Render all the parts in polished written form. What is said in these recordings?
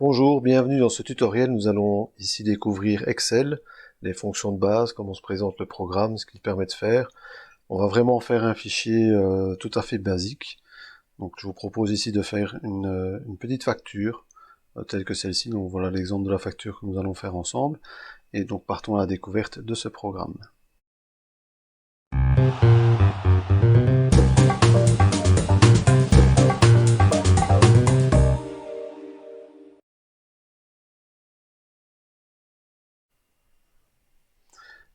Bonjour, bienvenue dans ce tutoriel. Nous allons ici découvrir Excel, les fonctions de base, comment se présente le programme, ce qu'il permet de faire. On va vraiment faire un fichier tout à fait basique. Donc je vous propose ici de faire une petite facture, telle que celle-ci. Donc voilà l'exemple de la facture que nous allons faire ensemble. Et donc partons à la découverte de ce programme.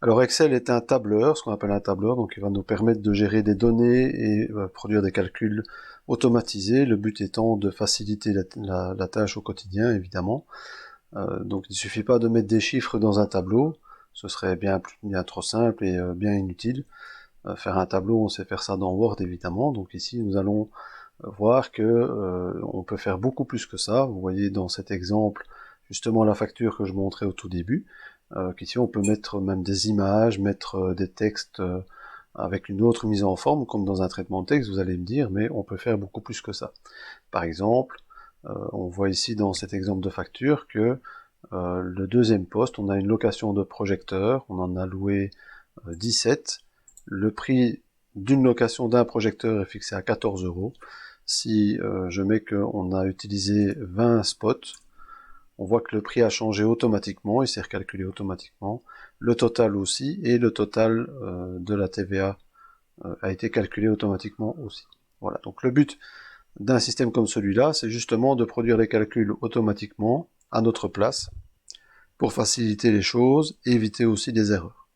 Alors Excel est un tableur, ce qu'on appelle un tableur, donc il va nous permettre de gérer des données et produire des calculs automatisés, le but étant de faciliter la tâche au quotidien, évidemment. Donc il ne suffit pas de mettre des chiffres dans un tableau, ce serait bien trop simple et bien inutile. Faire un tableau, on sait faire ça dans Word, évidemment, donc ici nous allons voir que on peut faire beaucoup plus que ça. Vous voyez dans cet exemple justement la facture que je montrais au tout début, qu'ici on peut mettre même des images, mettre des textes avec une autre mise en forme, comme dans un traitement de texte, vous allez me dire, mais on peut faire beaucoup plus que ça. Par exemple, on voit ici dans cet exemple de facture que le deuxième poste, on a une location de projecteur, on en a loué 17. Le prix d'une location d'un projecteur est fixé à 14 €. Si je mets qu'on a utilisé 20 spots, on voit que le prix a changé automatiquement, il s'est recalculé automatiquement, le total aussi, et le total de la TVA a été calculé automatiquement aussi. Voilà, donc le but d'un système comme celui-là, c'est justement de produire les calculs automatiquement, à notre place, pour faciliter les choses et éviter aussi des erreurs.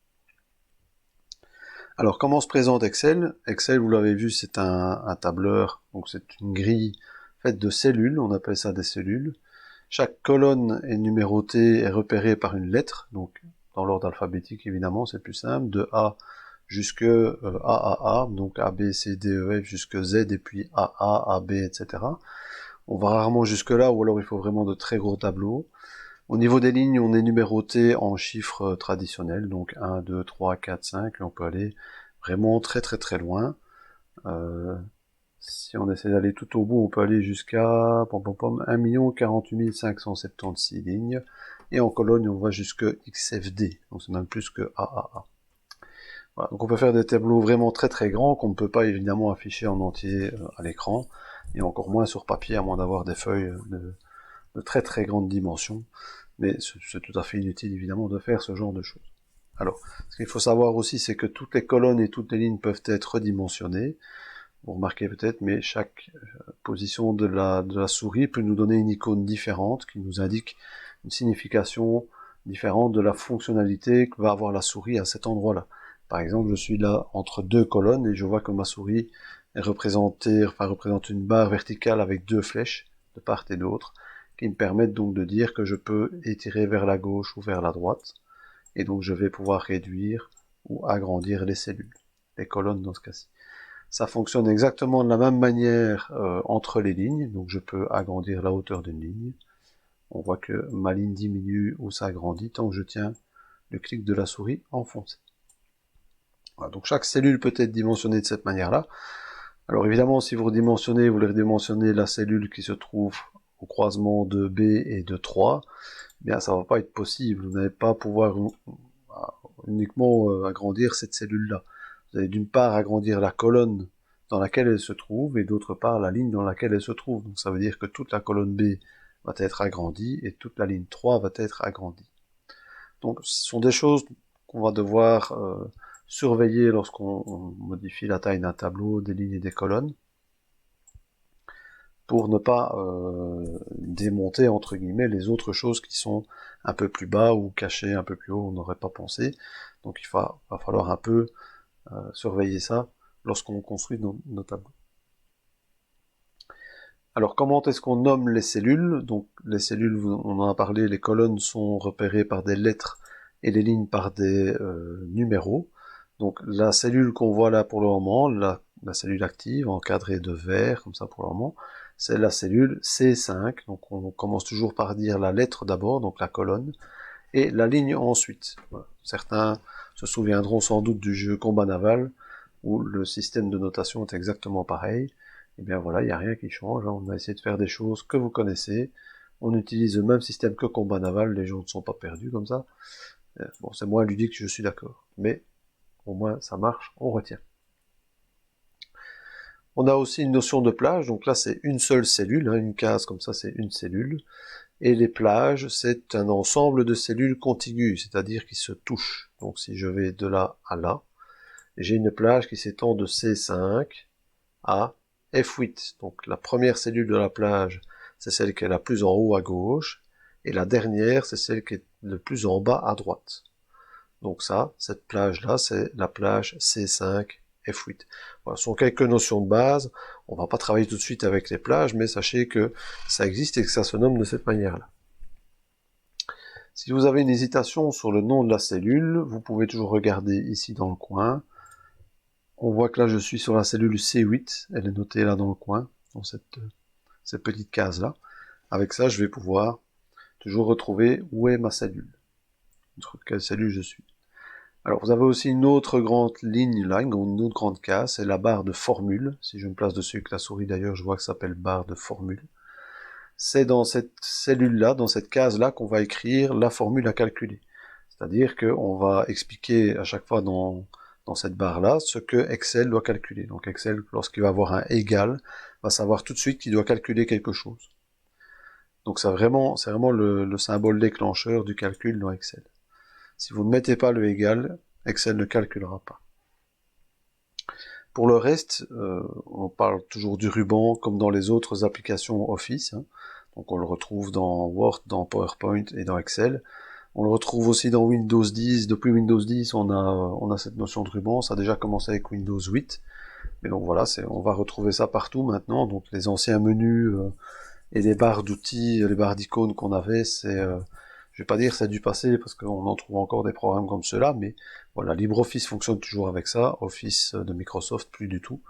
Alors, comment se présente Excel? Excel, vous l'avez vu, c'est un tableur, donc c'est une grille faite de cellules, on appelle ça des cellules. Chaque colonne est numérotée et repérée par une lettre, donc dans l'ordre alphabétique évidemment, c'est plus simple, de A jusque AAA, donc A, B, C, D, E, F jusque Z, et puis AA, AB, etc. On va rarement jusque là, ou alors il faut vraiment de très gros tableaux. Au niveau des lignes, on est numéroté en chiffres traditionnels, donc 1, 2, 3, 4, 5, et on peut aller vraiment très très très loin. Si on essaie d'aller tout au bout, on peut aller jusqu'à 1 48 576 lignes, et en colonne, on va jusque XFD, donc c'est même plus que AAA. Voilà, donc on peut faire des tableaux vraiment très très grands, qu'on ne peut pas évidemment afficher en entier à l'écran, et encore moins sur papier, à moins d'avoir des feuilles de très très grande dimension. Mais c'est tout à fait inutile évidemment de faire ce genre de choses. Alors, ce qu'il faut savoir aussi, c'est que toutes les colonnes et toutes les lignes peuvent être redimensionnées. Vous remarquez peut-être, mais chaque position de la souris peut nous donner une icône différente qui nous indique une signification différente de la fonctionnalité que va avoir la souris à cet endroit-là. Par exemple, je suis là entre deux colonnes et je vois que ma souris est représente une barre verticale avec deux flèches de part et d'autre, qui me permettent donc de dire que je peux étirer vers la gauche ou vers la droite, et donc je vais pouvoir réduire ou agrandir les cellules, les colonnes dans ce cas-ci. Ça fonctionne exactement de la même manière entre les lignes, donc je peux agrandir la hauteur d'une ligne. On voit que ma ligne diminue ou s'agrandit tant que je tiens le clic de la souris enfoncé. Voilà, donc chaque cellule peut être dimensionnée de cette manière-là. Alors évidemment, si vous redimensionnez, vous voulez redimensionner la cellule qui se trouve au croisement de B et de 3, eh bien ça va pas être possible. Vous n'allez pas pouvoir uniquement agrandir cette cellule-là. Vous allez d'une part agrandir la colonne dans laquelle elle se trouve, et d'autre part la ligne dans laquelle elle se trouve. Donc ça veut dire que toute la colonne B va être agrandie, et toute la ligne 3 va être agrandie. Donc ce sont des choses qu'on va devoir surveiller lorsqu'on modifie la taille d'un tableau, des lignes et des colonnes, pour ne pas démonter, entre guillemets, les autres choses qui sont un peu plus bas ou cachées un peu plus haut, on n'aurait pas pensé. Donc il va falloir un peu surveiller ça lorsqu'on construit nos tableaux. Alors comment est-ce qu'on nomme les cellules? Donc les cellules, on en a parlé, les colonnes sont repérées par des lettres et les lignes par des numéros. Donc la cellule qu'on voit là pour le moment, la cellule active, encadrée de vert, comme ça pour le moment, c'est la cellule C5. Donc on commence toujours par dire la lettre d'abord, donc la colonne, et la ligne ensuite. Voilà. Certains se souviendront sans doute du jeu Combat Naval, où le système de notation est exactement pareil. Et bien voilà, il n'y a rien qui change, on a essayé de faire des choses que vous connaissez, On utilise le même système que combat naval, les gens ne sont pas perdus comme ça. Bon, c'est moins ludique, je suis d'accord. Mais au moins ça marche, on retient. On a aussi une notion de plage, donc là c'est une seule cellule, hein, une case comme ça c'est une cellule. Et les plages, c'est un ensemble de cellules contiguës, c'est-à-dire qui se touchent. Donc si je vais de là à là, j'ai une plage qui s'étend de C5 à F8. Donc la première cellule de la plage, c'est celle qui est la plus en haut à gauche, et la dernière, c'est celle qui est le plus en bas à droite. Donc ça, cette plage-là, c'est la plage C5 F8. Voilà, ce sont quelques notions de base. On va pas travailler tout de suite avec les plages, mais sachez que ça existe et que ça se nomme de cette manière-là. Si vous avez une hésitation sur le nom de la cellule, vous pouvez toujours regarder ici dans le coin. On voit que là, je suis sur la cellule C8. Elle est notée là dans le coin, dans cette petite case-là. Avec ça, je vais pouvoir toujours retrouver où est ma cellule. Sur quelle cellule je suis. Alors, vous avez aussi une autre grande ligne là, une autre grande case, c'est la barre de formule. Si je me place dessus avec la souris d'ailleurs, je vois que ça s'appelle barre de formule. C'est dans cette cellule-là, dans cette case-là, qu'on va écrire la formule à calculer. C'est-à-dire qu'on va expliquer à chaque fois dans cette barre-là ce que Excel doit calculer. Donc Excel, lorsqu'il va avoir un égal, va savoir tout de suite qu'il doit calculer quelque chose. Donc c'est vraiment le symbole déclencheur du calcul dans Excel. Si vous ne mettez pas le égal, Excel ne calculera pas. Pour le reste, on parle toujours du ruban comme dans les autres applications Office. Hein. Donc on le retrouve dans Word, dans PowerPoint et dans Excel. On le retrouve aussi dans Windows 10. Depuis Windows 10, on a cette notion de ruban. Ça a déjà commencé avec Windows 8. Mais donc voilà, on va retrouver ça partout maintenant. Donc les anciens menus et les barres d'outils, les barres d'icônes qu'on avait, je vais pas dire c'est du passé parce qu'on en trouve encore des programmes comme ceux-là, mais voilà, LibreOffice fonctionne toujours avec ça, Office de Microsoft plus du tout.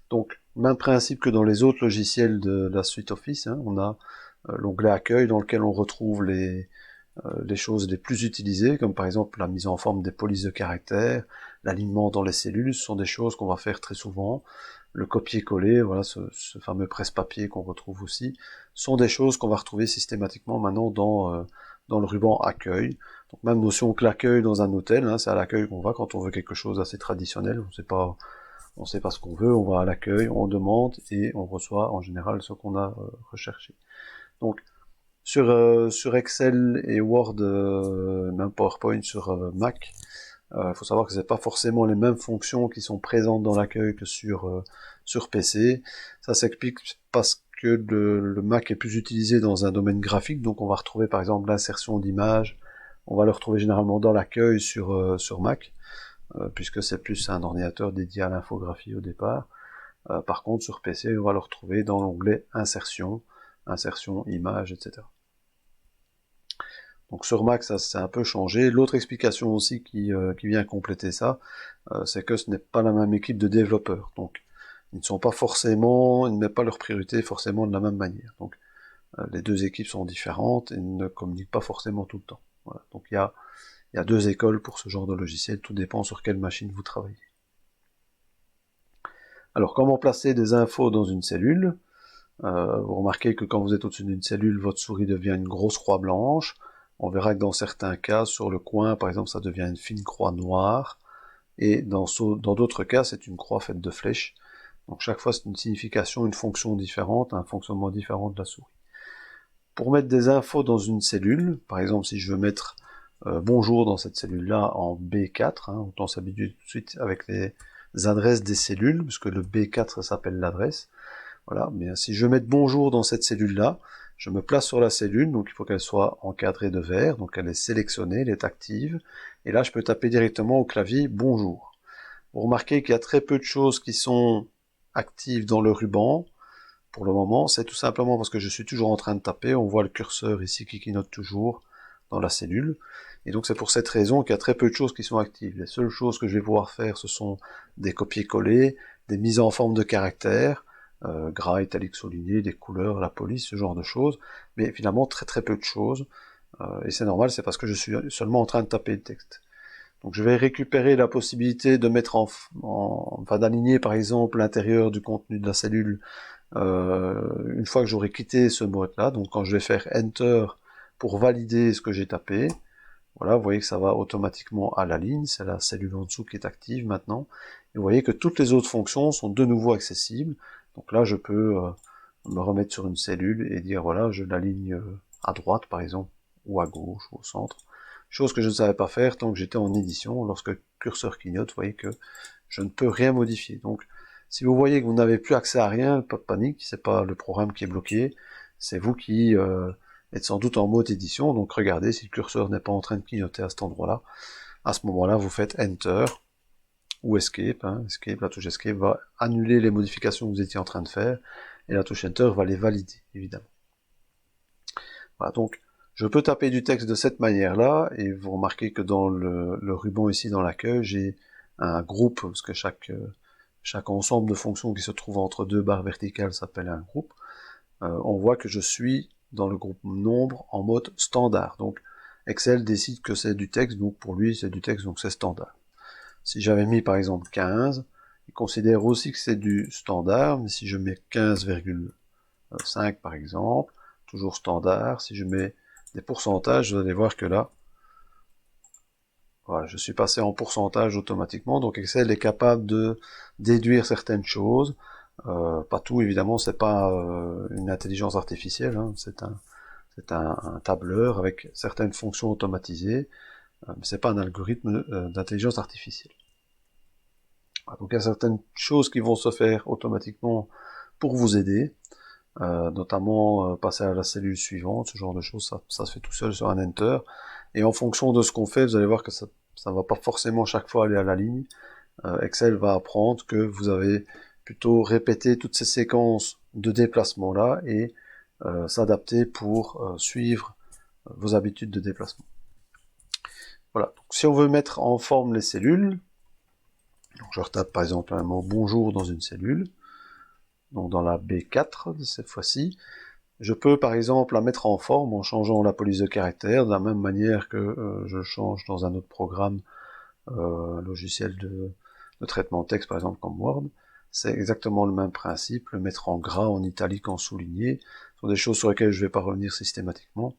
Donc même principe que dans les autres logiciels de la suite Office, hein, on a l'onglet accueil dans lequel on retrouve les choses les plus utilisées, comme par exemple la mise en forme des polices de caractères, l'alignement dans les cellules, ce sont des choses qu'on va faire très souvent. Le copier-coller, voilà, ce fameux presse-papier qu'on retrouve aussi, sont des choses qu'on va retrouver systématiquement maintenant dans le ruban accueil. Donc même notion que l'accueil dans un hôtel, hein, c'est à l'accueil qu'on va quand on veut quelque chose d'assez traditionnel, on sait pas ce qu'on veut, on va à l'accueil, on demande et on reçoit en général ce qu'on a recherché. Donc sur Excel et Word, même PowerPoint sur Mac, faut savoir que c'est pas forcément les mêmes fonctions qui sont présentes dans l'accueil que sur PC. Ça s'explique parce que le Mac est plus utilisé dans un domaine graphique, donc on va retrouver par exemple l'insertion d'images, on va le retrouver généralement dans l'accueil sur Mac, puisque c'est plus un ordinateur dédié à l'infographie au départ. Par contre sur PC, on va le retrouver dans l'onglet insertion, images, etc. Donc sur Mac, ça c'est un peu changé. L'autre explication aussi qui vient compléter ça, c'est que ce n'est pas la même équipe de développeurs. Donc ils ne mettent pas leur priorité forcément de la même manière. Donc les deux équipes sont différentes et ne communiquent pas forcément tout le temps. Voilà. Donc il y a deux écoles pour ce genre de logiciel, tout dépend sur quelle machine vous travaillez. Alors comment placer des infos dans une cellule? Vous remarquez que quand vous êtes au-dessus d'une cellule, votre souris devient une grosse croix blanche. On verra que dans certains cas, sur le coin, par exemple, ça devient une fine croix noire. Et dans d'autres cas, c'est une croix faite de flèches. Donc chaque fois, c'est une signification, une fonction différente, un fonctionnement différent de la souris. Pour mettre des infos dans une cellule, par exemple, si je veux mettre bonjour dans cette cellule-là en B4, hein, autant s'habituer tout de suite avec les adresses des cellules, puisque le B4, ça s'appelle l'adresse. Voilà, mais si je veux mettre bonjour dans cette cellule-là, je me place sur la cellule, donc il faut qu'elle soit encadrée de vert, donc elle est sélectionnée, elle est active, et là je peux taper directement au clavier bonjour. Vous remarquez qu'il y a très peu de choses qui sont actives dans le ruban, pour le moment, c'est tout simplement parce que je suis toujours en train de taper, on voit le curseur ici qui clignote toujours dans la cellule, et donc c'est pour cette raison qu'il y a très peu de choses qui sont actives. Les seules choses que je vais pouvoir faire, ce sont des copier-coller, des mises en forme de caractères, gras, italique, souligné, des couleurs, la police, ce genre de choses, mais finalement très peu de choses, et c'est normal, c'est parce que je suis seulement en train de taper le texte. Donc je vais récupérer la possibilité de mettre d'aligner par exemple l'intérieur du contenu de la cellule Une fois que j'aurai quitté ce mode-là, donc quand je vais faire Enter pour valider ce que j'ai tapé, voilà, vous voyez que ça va automatiquement à la ligne, c'est la cellule en dessous qui est active maintenant, et vous voyez que toutes les autres fonctions sont de nouveau accessibles, donc là je peux me remettre sur une cellule et dire voilà, je l'aligne à droite par exemple, ou à gauche, ou au centre, chose que je ne savais pas faire tant que j'étais en édition. Lorsque le curseur clignote, vous voyez que je ne peux rien modifier. Donc si vous voyez que vous n'avez plus accès à rien, pas de panique, c'est pas le programme qui est bloqué, c'est vous qui êtes sans doute en mode édition, donc regardez si le curseur n'est pas en train de clignoter à cet endroit-là. À ce moment-là, vous faites Enter ou Escape. Escape, la touche Escape va annuler les modifications que vous étiez en train de faire, et la touche Enter va les valider, évidemment. Voilà, donc je peux taper du texte de cette manière-là, et vous remarquez que dans le ruban ici dans l'accueil, j'ai un groupe, parce que chaque ensemble de fonctions qui se trouve entre deux barres verticales s'appelle un groupe. On voit que je suis dans le groupe nombre en mode standard. Donc Excel décide que c'est du texte, donc pour lui c'est du texte, donc c'est standard. Si j'avais mis par exemple 15, il considère aussi que c'est du standard, mais si je mets 15,5 par exemple, toujours standard. Si je mets des pourcentages, vous allez voir que là, voilà, je suis passé en pourcentage automatiquement, donc Excel est capable de déduire certaines choses. Pas tout, évidemment, c'est pas une intelligence artificielle, hein, c'est un tableur avec certaines fonctions automatisées, mais c'est pas un algorithme d'intelligence artificielle. Voilà, donc il y a certaines choses qui vont se faire automatiquement pour vous aider, notamment passer à la cellule suivante, ce genre de choses, ça se fait tout seul sur un Enter, et en fonction de ce qu'on fait, vous allez voir que ça va pas forcément chaque fois aller à la ligne. Excel va apprendre que vous avez plutôt répété toutes ces séquences de déplacement là et s'adapter pour suivre vos habitudes de déplacement. Voilà, donc si on veut mettre en forme les cellules, donc je retape par exemple un mot bonjour dans une cellule, donc dans la B4 de cette fois-ci, je peux par exemple la mettre en forme en changeant la police de caractère, de la même manière que je change dans un autre programme logiciel de traitement de texte, par exemple comme Word. C'est exactement le même principe, le mettre en gras, en italique, en souligné. Ce sont des choses sur lesquelles je ne vais pas revenir systématiquement.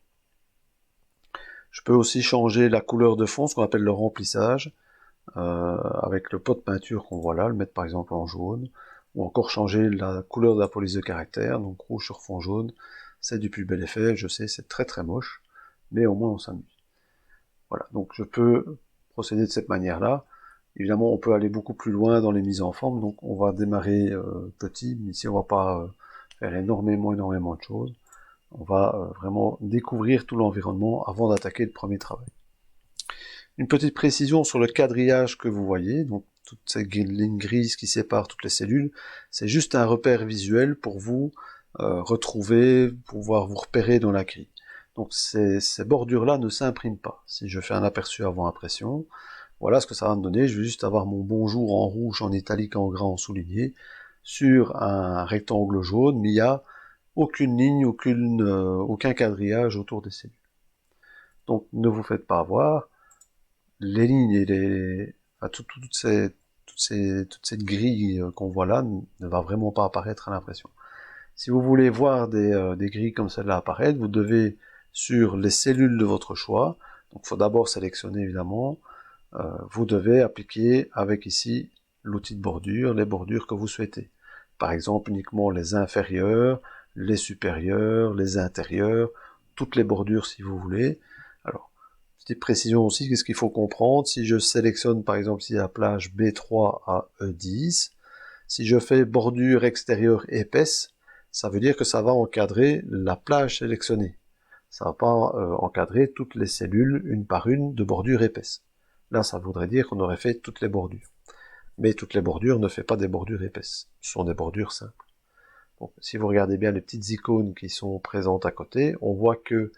Je peux aussi changer la couleur de fond, ce qu'on appelle le remplissage, avec le pot de peinture qu'on voit là, le mettre par exemple en jaune, ou encore changer la couleur de la police de caractère, donc rouge sur fond jaune. C'est du plus bel effet, je sais, c'est très très moche, mais au moins on s'amuse. Voilà, donc je peux procéder de cette manière-là. Évidemment, on peut aller beaucoup plus loin dans les mises en forme, donc on va démarrer petit, mais ici on va pas faire énormément de choses. On va vraiment découvrir tout l'environnement avant d'attaquer le premier travail. Une petite précision sur le quadrillage que vous voyez, donc toutes ces lignes grises qui séparent toutes les cellules, c'est juste un repère visuel pour vous retrouver, pouvoir vous repérer dans la grille. Donc ces bordures-là ne s'impriment pas. Si je fais un aperçu avant impression, voilà ce que ça va me donner. Je vais juste avoir mon bonjour en rouge, en italique, en gras, en souligné, sur un rectangle jaune, mais il n'y a aucune ligne, aucun quadrillage autour des cellules. Donc ne vous faites pas avoir. Les lignes et enfin, toute cette grille qu'on voit là ne va vraiment pas apparaître à l'impression. Si vous voulez voir des grilles comme celle-là apparaître, vous devez, sur les cellules de votre choix, donc il faut d'abord sélectionner évidemment, vous devez appliquer avec ici l'outil de bordure, les bordures que vous souhaitez. Par exemple, uniquement les inférieures, les supérieures, les intérieures, toutes les bordures si vous voulez. Alors, petite précision aussi, qu'est-ce qu'il faut comprendre? Si je sélectionne par exemple ici la plage B3 à E10, si je fais bordure extérieure épaisse, ça veut dire que ça va encadrer la plage sélectionnée. Ça va pas encadrer toutes les cellules, une par une, de bordure épaisse. Là, ça voudrait dire qu'on aurait fait toutes les bordures. Mais toutes les bordures ne font pas des bordures épaisses. Ce sont des bordures simples. Donc, si vous regardez bien les petites icônes qui sont présentes à côté, on voit que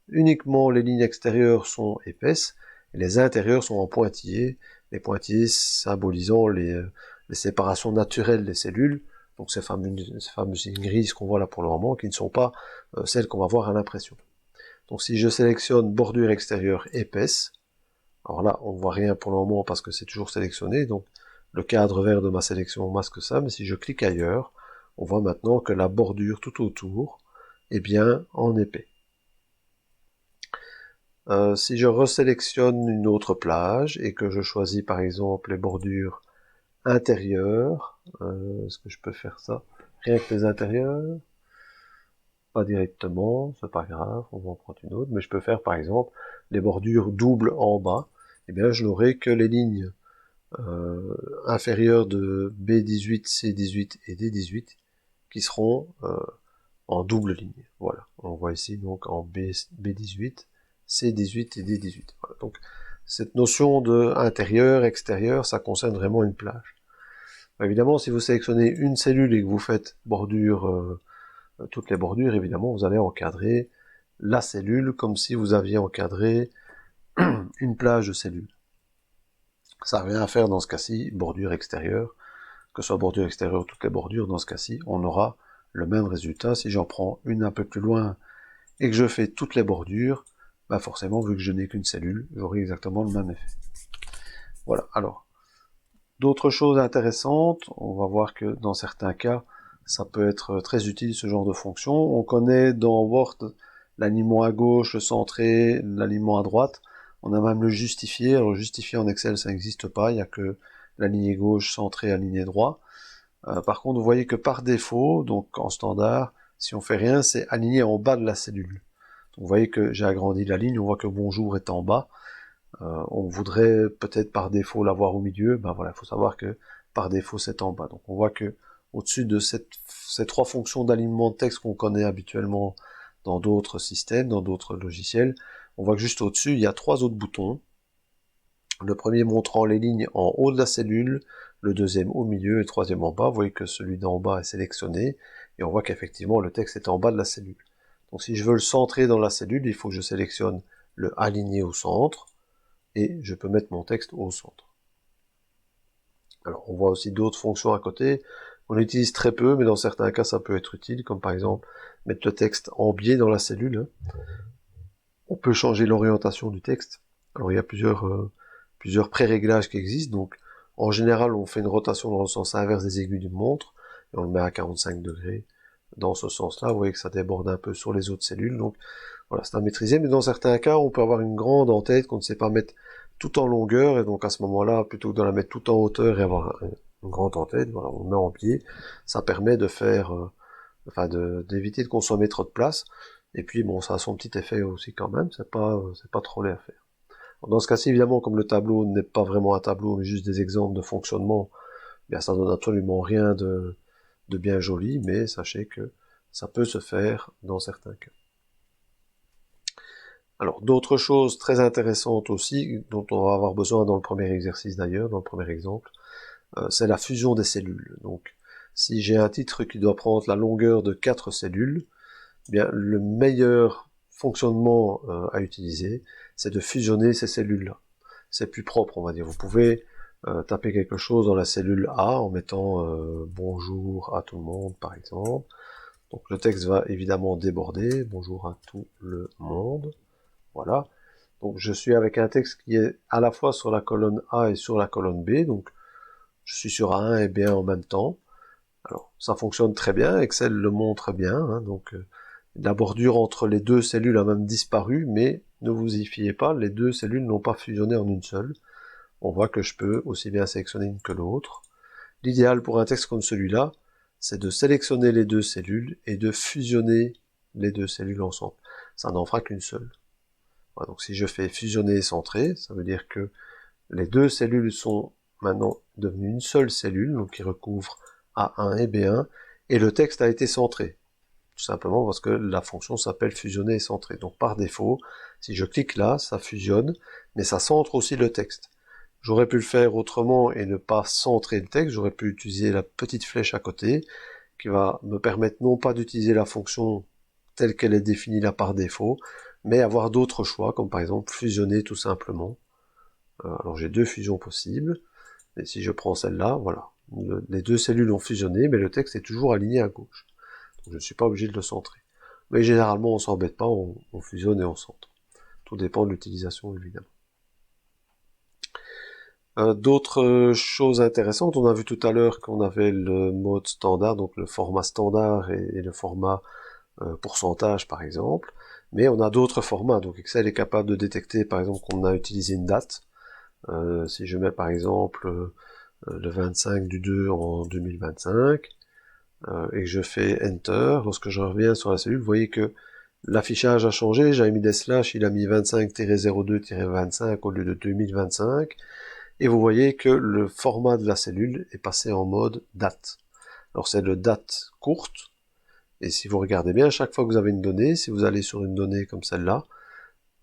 uniquement les lignes extérieures sont épaisses et les intérieures sont en pointillés. Les pointillés symbolisant les séparations naturelles des cellules. Donc ces fameuses lignes grises qu'on voit là pour le moment, qui ne sont pas celles qu'on va voir à l'impression. Donc si je sélectionne bordure extérieure épaisse, alors là, on ne voit rien pour le moment parce que c'est toujours sélectionné, donc le cadre vert de ma sélection masque ça, mais si je clique ailleurs, on voit maintenant que la bordure tout autour est bien en épais. Si je resélectionne une autre plage et que je choisis par exemple les bordures intérieures, est-ce que je peux faire ça rien que les intérieurs? Pas directement, c'est pas grave, on va en prendre une autre, mais je peux faire par exemple les bordures doubles en bas, et bien je n'aurai que les lignes inférieures de B18, C18 et D18 qui seront en double ligne. Voilà, on voit ici donc en B18, C18 et D18. Voilà. Donc cette notion de intérieur, extérieur, ça concerne vraiment une plage. Évidemment, si vous sélectionnez une cellule et que vous faites bordure, toutes les bordures, évidemment, vous allez encadrer la cellule comme si vous aviez encadré une plage de cellules. Ça n'a rien à faire dans ce cas-ci, bordure extérieure, que ce soit bordure extérieure ou toutes les bordures, dans ce cas-ci, on aura le même résultat. Si j'en prends une un peu plus loin et que je fais toutes les bordures, bah forcément, vu que je n'ai qu'une cellule, j'aurai exactement le même effet. Voilà, alors, d'autres choses intéressantes, on va voir que dans certains cas, ça peut être très utile ce genre de fonction. On connaît dans Word l'alignement à gauche, le centré, l'alignement à droite. On a même le justifié. Alors, le justifié en Excel, ça n'existe pas, il n'y a que l'aligné gauche, centré, aligné droit. Par contre, vous voyez que par défaut, donc en standard, si on fait rien, c'est aligné en bas de la cellule. Donc, vous voyez que j'ai agrandi la ligne, on voit que bonjour est en bas. On voudrait peut-être par défaut l'avoir au milieu, ben voilà, il faut savoir que par défaut c'est en bas. Donc on voit que au-dessus de ces trois fonctions d'alignement de texte qu'on connaît habituellement dans d'autres systèmes, dans d'autres logiciels, on voit que juste au-dessus, il y a trois autres boutons. Le premier montrant les lignes en haut de la cellule, le deuxième au milieu et le troisième en bas. Vous voyez que celui d'en bas est sélectionné, et on voit qu'effectivement le texte est en bas de la cellule. Donc si je veux le centrer dans la cellule, il faut que je sélectionne le aligner au centre, et je peux mettre mon texte au centre. Alors on voit aussi d'autres fonctions à côté, on utilise très peu, mais dans certains cas ça peut être utile, comme par exemple mettre le texte en biais dans la cellule. On peut changer l'orientation du texte. Alors il y a plusieurs pré-réglages qui existent, donc en général on fait une rotation dans le sens inverse des aiguilles d'une montre, et on le met à 45 degrés dans ce sens-là. Vous voyez que ça déborde un peu sur les autres cellules, donc voilà, c'est à maîtriser, mais dans certains cas, on peut avoir une grande en-tête qu'on ne sait pas mettre tout en longueur, et donc à ce moment-là, plutôt que de la mettre tout en hauteur et avoir une grande en-tête, voilà, on le met en pied, ça permet de faire, d'éviter de consommer trop de place, et puis bon, ça a son petit effet aussi quand même, c'est pas trop laid à faire. Dans ce cas-ci, évidemment, comme le tableau n'est pas vraiment un tableau, mais juste des exemples de fonctionnement, bien ça donne absolument rien de bien joli, mais sachez que ça peut se faire dans certains cas. Alors, d'autres choses très intéressantes aussi, dont on va avoir besoin dans le premier exercice d'ailleurs, dans le premier exemple, c'est la fusion des cellules. Donc, si j'ai un titre qui doit prendre la longueur de 4 cellules, eh bien, le meilleur fonctionnement à utiliser, c'est de fusionner ces cellules-là. C'est plus propre, on va dire. Vous pouvez taper quelque chose dans la cellule A en mettant bonjour à tout le monde, par exemple. Donc, le texte va évidemment déborder, bonjour à tout le monde. Voilà. Donc je suis avec un texte qui est à la fois sur la colonne A et sur la colonne B, donc je suis sur A1 et B1 en même temps. Alors ça fonctionne très bien, Excel le montre bien, hein, donc la bordure entre les deux cellules a même disparu, mais ne vous y fiez pas, les deux cellules n'ont pas fusionné en une seule. On voit que je peux aussi bien sélectionner une que l'autre. L'idéal pour un texte comme celui-là, c'est de sélectionner les deux cellules et de fusionner les deux cellules ensemble. Ça n'en fera qu'une seule. Voilà, donc si je fais fusionner et centrer, ça veut dire que les deux cellules sont maintenant devenues une seule cellule, donc qui recouvre A1 et B1, et le texte a été centré. Tout simplement parce que la fonction s'appelle fusionner et centrer. Donc par défaut, si je clique là, ça fusionne, mais ça centre aussi le texte. J'aurais pu le faire autrement et ne pas centrer le texte, j'aurais pu utiliser la petite flèche à côté, qui va me permettre non pas d'utiliser la fonction telle qu'elle est définie là par défaut, mais avoir d'autres choix, comme par exemple fusionner tout simplement. Alors j'ai deux fusions possibles, et si je prends celle-là, voilà, les deux cellules ont fusionné, mais le texte est toujours aligné à gauche. Donc je ne suis pas obligé de le centrer. Mais généralement on s'embête pas, on fusionne et on centre. Tout dépend de l'utilisation évidemment. D'autres choses intéressantes, on a vu tout à l'heure qu'on avait le mode standard, donc le format standard et le format pourcentage par exemple, mais on a d'autres formats, donc Excel est capable de détecter par exemple qu'on a utilisé une date. Si je mets par exemple le 25 du 2 en 2025, et que je fais Enter, lorsque je reviens sur la cellule, vous voyez que l'affichage a changé, j'avais mis des slash, il a mis 25-02-25 au lieu de 2025, et vous voyez que le format de la cellule est passé en mode date. Alors c'est le date courte, et si vous regardez bien, chaque fois que vous avez une donnée, si vous allez sur une donnée comme celle-là,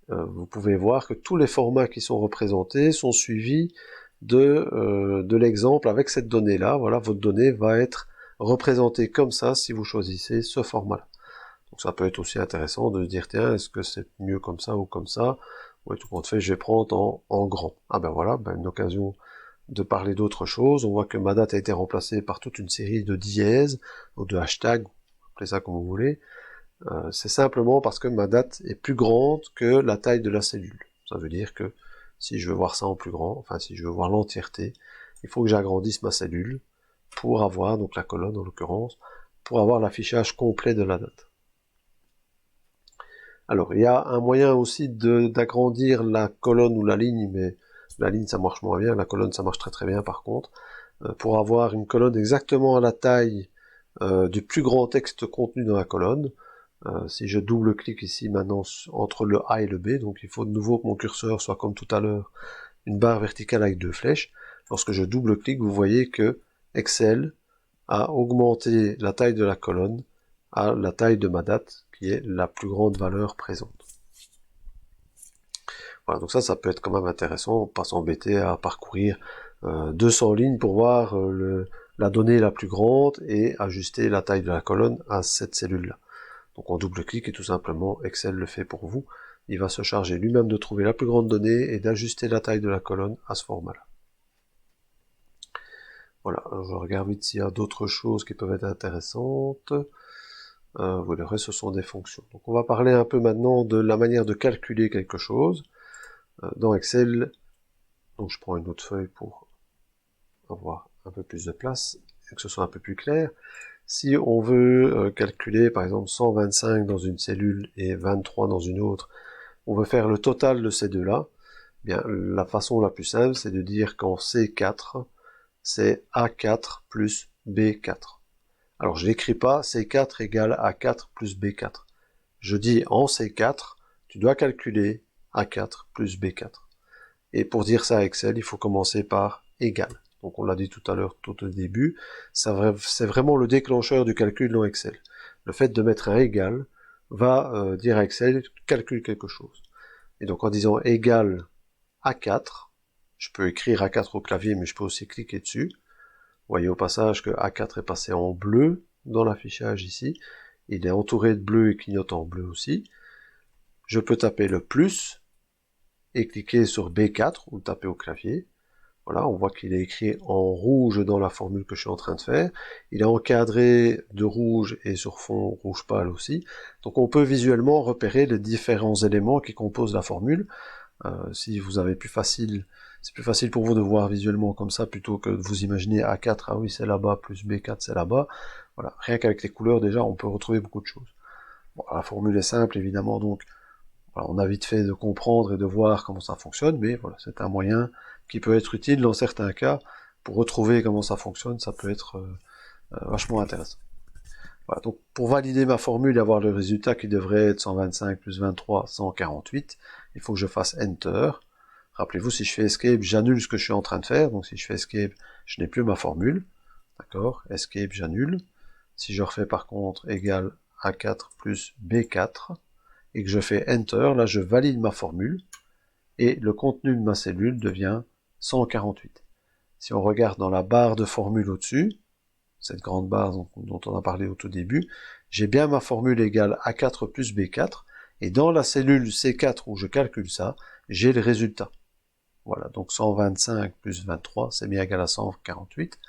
vous pouvez voir que tous les formats qui sont représentés sont suivis de l'exemple avec cette donnée-là. Voilà, votre donnée va être représentée comme ça si vous choisissez ce format-là. Donc ça peut être aussi intéressant de se dire, tiens, est-ce que c'est mieux comme ça ou comme ça? Ouais, tout compte fait, je vais prendre en grand. Ah ben voilà, une occasion de parler d'autre chose. On voit que ma date a été remplacée par toute une série de dièses, ou de hashtags, appelez ça comme vous voulez. C'est simplement parce que ma date est plus grande que la taille de la cellule. Ça veut dire que si je veux voir ça en plus grand, enfin si je veux voir l'entièreté, il faut que j'agrandisse ma cellule pour avoir, donc la colonne en l'occurrence, pour avoir l'affichage complet de la date. Alors, il y a un moyen aussi d'agrandir la colonne ou la ligne, mais la ligne ça marche moins bien, la colonne ça marche très très bien par contre, pour avoir une colonne exactement à la taille du plus grand texte contenu dans la colonne. Si je double-clique ici maintenant entre le A et le B, donc il faut de nouveau que mon curseur soit comme tout à l'heure, une barre verticale avec deux flèches. Lorsque je double-clique, vous voyez que Excel a augmenté la taille de la colonne à la taille de ma date, qui est la plus grande valeur présente. Voilà, donc ça peut être quand même intéressant, pas s'embêter à parcourir 200 lignes pour voir la donnée la plus grande et ajuster la taille de la colonne à cette cellule-là. Donc on double-clique et tout simplement Excel le fait pour vous. Il va se charger lui-même de trouver la plus grande donnée et d'ajuster la taille de la colonne à ce format-là. Voilà, alors je regarde vite s'il y a d'autres choses qui peuvent être intéressantes. Oui, le reste ce sont des fonctions. Donc on va parler un peu maintenant de la manière de calculer quelque chose. Dans Excel, donc je prends une autre feuille pour avoir un peu plus de place et que ce soit un peu plus clair. Si on veut calculer par exemple 125 dans une cellule et 23 dans une autre, on veut faire le total de ces deux-là, bien la façon la plus simple c'est de dire qu'en C4, c'est A4 plus B4. Alors je n'écris pas C4 égale A4 plus B4. Je dis en C4, tu dois calculer A4 plus B4. Et pour dire ça à Excel, il faut commencer par égal. Donc on l'a dit tout à l'heure, tout au début, c'est vraiment le déclencheur du calcul dans Excel. Le fait de mettre un égal va dire à Excel, calcule quelque chose. Et donc en disant égal A4, je peux écrire A4 au clavier, mais je peux aussi cliquer dessus. Vous voyez au passage que A4 est passé en bleu dans l'affichage ici. Il est entouré de bleu et clignote en bleu aussi. Je peux taper le plus et cliquer sur B4 ou taper au clavier. Voilà, on voit qu'il est écrit en rouge dans la formule que je suis en train de faire. Il est encadré de rouge et sur fond rouge pâle aussi. Donc on peut visuellement repérer les différents éléments qui composent la formule. Si vous avez c'est plus facile pour vous de voir visuellement comme ça plutôt que de vous imaginer A4, ah oui c'est là-bas, plus B4 c'est là-bas. Voilà, rien qu'avec les couleurs déjà on peut retrouver beaucoup de choses. Bon, la formule est simple évidemment, donc voilà, on a vite fait de comprendre et de voir comment ça fonctionne, mais voilà, c'est un moyen qui peut être utile dans certains cas pour retrouver comment ça fonctionne, ça peut être vachement intéressant. Voilà, donc pour valider ma formule et avoir le résultat qui devrait être 125 plus 23, 148, il faut que je fasse Enter. Rappelez-vous, si je fais Escape, j'annule ce que je suis en train de faire, donc si je fais Escape, je n'ai plus ma formule. D'accord, Escape, j'annule. Si je refais par contre égal A4 plus B4, et que je fais Enter, là je valide ma formule, et le contenu de ma cellule devient 148. Si on regarde dans la barre de formule au-dessus, cette grande barre dont on a parlé au tout début, j'ai bien ma formule égale A4 plus B4, et dans la cellule C4 où je calcule ça, j'ai le résultat. Voilà, donc 125 plus 23, c'est bien égal à 148.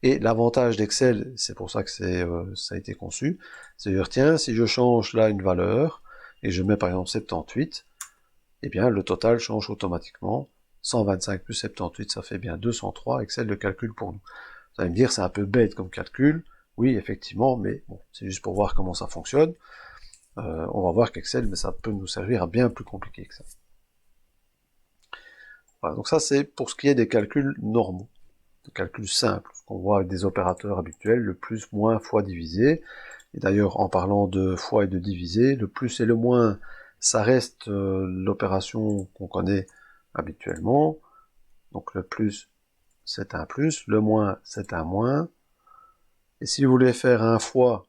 Et l'avantage d'Excel, c'est pour ça que ça a été conçu, c'est de dire, tiens, si je change là une valeur, et je mets par exemple 78, eh bien le total change automatiquement. 125 plus 78, ça fait bien 203, Excel le calcule pour nous. Vous allez me dire, c'est un peu bête comme calcul. Oui, effectivement, mais bon, c'est juste pour voir comment ça fonctionne. On va voir qu'Excel, mais ça peut nous servir à bien plus compliqué que ça. Voilà, donc ça c'est pour ce qui est des calculs normaux, des calculs simples, ce qu'on voit avec des opérateurs habituels, le plus, moins, fois, divisé. Et d'ailleurs, en parlant de fois et de divisé, le plus et le moins, ça reste l'opération qu'on connaît habituellement. Donc le plus, c'est un plus, le moins, c'est un moins. Et si vous voulez faire un fois,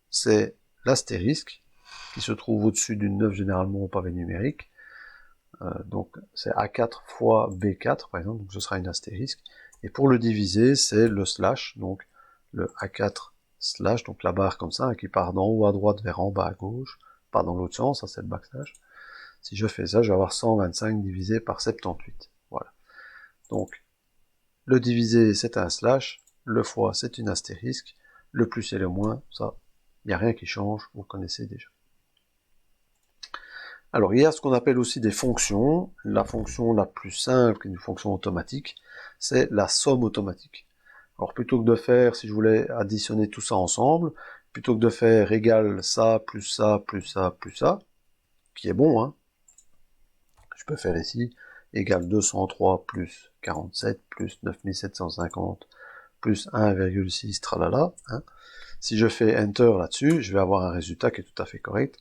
c'est l'astérisque, qui se trouve au-dessus d'une 9 généralement au pavé numérique. Donc c'est A4 fois B4 par exemple, donc ce sera une astérisque. Et pour le diviser, c'est le slash, donc le A4 slash, donc la barre comme ça, qui part d'en haut à droite vers en bas à gauche, pas dans l'autre sens, ça c'est le backslash. Si je fais ça, je vais avoir 125 divisé par 78. Voilà. Donc le divisé c'est un slash, le fois c'est une astérisque, le plus et le moins, ça, il n'y a rien qui change, vous connaissez déjà. Alors, il y a ce qu'on appelle aussi des fonctions. La fonction la plus simple, qui est une fonction automatique, c'est la somme automatique. Alors, plutôt que de faire, si je voulais additionner tout ça ensemble, plutôt que de faire égal ça, plus ça, plus ça, plus ça, qui est bon, hein, je peux faire ici, égal 203 plus 47 plus 9750 plus 1,6, tralala. Hein. Si je fais Enter là-dessus, je vais avoir un résultat qui est tout à fait correct.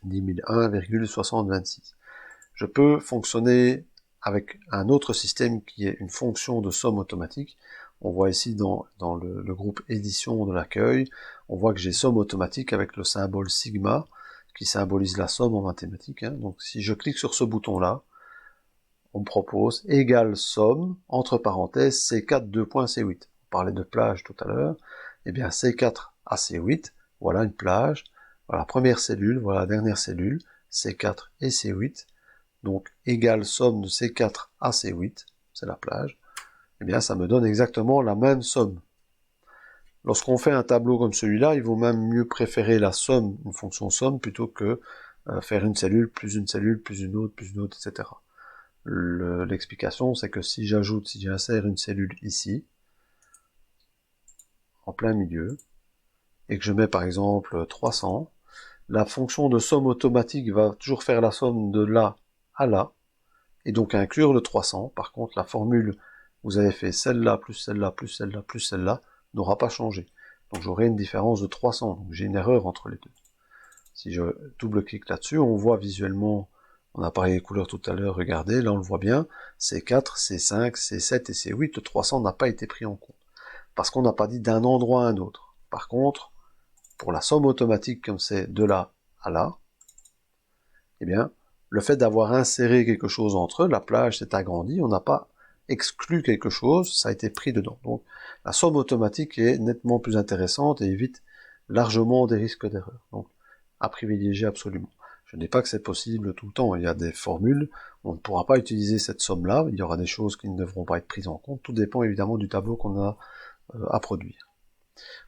1001,6026. Je peux fonctionner avec un autre système qui est une fonction de somme automatique. On voit ici dans le groupe édition de l'accueil, on voit que j'ai somme automatique avec le symbole sigma qui symbolise la somme en mathématiques. Hein. Donc si je clique sur ce bouton-là, on me propose égale somme, entre parenthèses, C4 2.C8. On parlait de plage tout à l'heure. Eh bien C4 à C8, voilà une plage. Voilà la première cellule, voilà la dernière cellule, C4 et C8. Donc égale somme de C4 à C8, c'est la plage. Eh bien ça me donne exactement la même somme. Lorsqu'on fait un tableau comme celui-là, il vaut même mieux préférer la somme, une fonction somme, plutôt que faire une cellule, plus une cellule, plus une autre, etc. L'explication, c'est que si j'insère une cellule ici, en plein milieu, et que je mets par exemple 300, la fonction de somme automatique va toujours faire la somme de là à là, et donc inclure le 300. Par contre, la formule, vous avez fait celle-là, plus celle-là, plus celle-là, plus celle-là, n'aura pas changé. Donc j'aurai une différence de 300, donc j'ai une erreur entre les deux. Si je double-clique là-dessus, on voit visuellement, on a parlé des couleurs tout à l'heure, regardez, là on le voit bien, C4, C5, C7 et C8, le 300 n'a pas été pris en compte. Parce qu'on n'a pas dit d'un endroit à un autre. Par contre, pour la somme automatique, comme c'est de là à là, eh bien, le fait d'avoir inséré quelque chose entre eux, la plage s'est agrandie, on n'a pas exclu quelque chose, ça a été pris dedans. Donc, la somme automatique est nettement plus intéressante et évite largement des risques d'erreur. Donc, à privilégier absolument. Je ne dis pas que c'est possible tout le temps, il y a des formules, on ne pourra pas utiliser cette somme-là, il y aura des choses qui ne devront pas être prises en compte, tout dépend évidemment du tableau qu'on a à produire.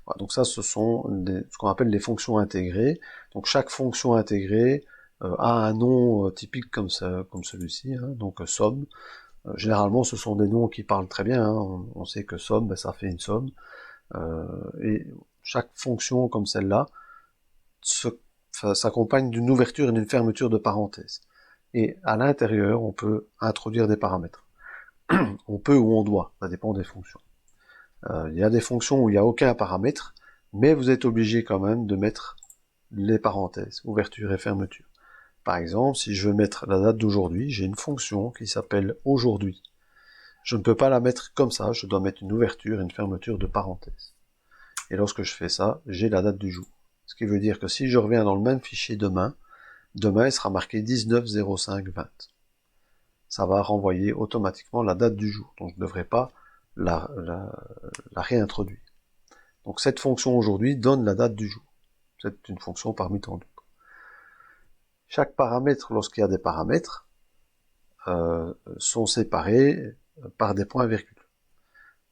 Voilà, donc ça, ce sont ce qu'on appelle les fonctions intégrées. Donc chaque fonction intégrée a un nom typique comme celui-ci, hein, donc somme. Généralement, ce sont des noms qui parlent très bien. Hein. On sait que somme, ben, ça fait une somme. Et chaque fonction comme celle-là s'accompagne d'une ouverture et d'une fermeture de parenthèses. Et à l'intérieur, on peut introduire des paramètres. On peut ou on doit, ça dépend des fonctions. Il y a des fonctions où il n'y a aucun paramètre, mais vous êtes obligé quand même de mettre les parenthèses, ouverture et fermeture. Par exemple, si je veux mettre la date d'aujourd'hui, j'ai une fonction qui s'appelle aujourd'hui. Je ne peux pas la mettre comme ça, je dois mettre une ouverture et une fermeture de parenthèses. Et lorsque je fais ça, j'ai la date du jour. Ce qui veut dire que si je reviens dans le même fichier demain, il sera marqué 19.05.20. Ça va renvoyer automatiquement la date du jour, donc je ne devrais pas la réintroduire. Donc cette fonction aujourd'hui donne la date du jour. C'est une fonction parmi tant d'autres. Chaque paramètre, lorsqu'il y a des paramètres, sont séparés par des points virgules.